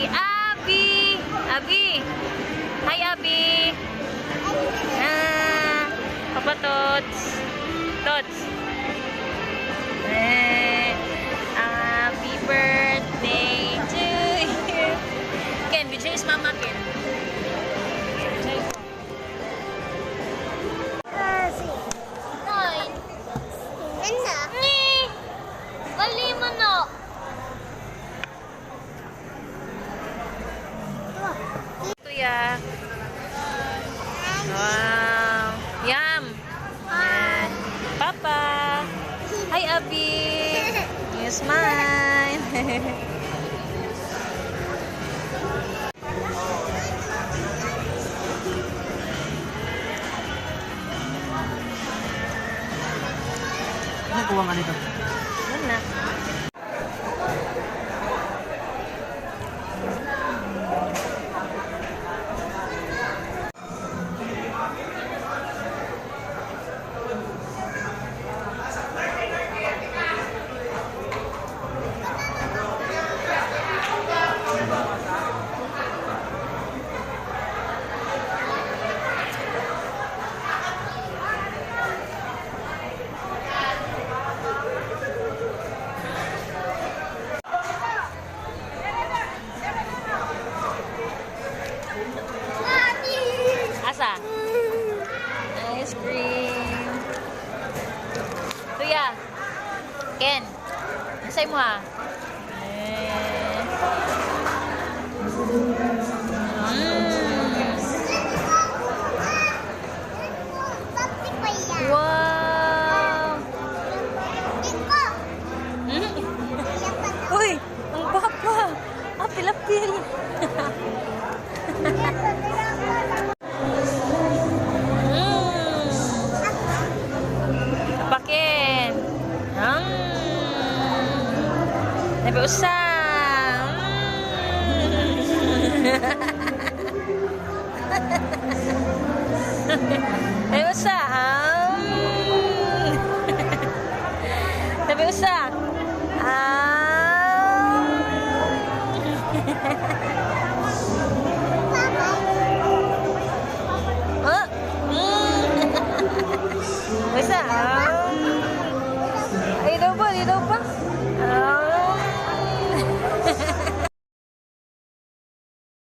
Abi! Abi! Hi, Abi! Papa Tots! Tots! Happy birthday to you! Ken, Vijay is Mama Ken. Nine. Ni! Bali mo no! Ya. Wow. Yum. And Papa. Hi, Abi. You smile. Ano kuha nga dito? Mana? Asa? Ice cream. Tuya. Ken. Nasay mo ha? Wow! Uy! Ang papa! Ah, pilapil! Pakin! Nabiusang! Nabiusang!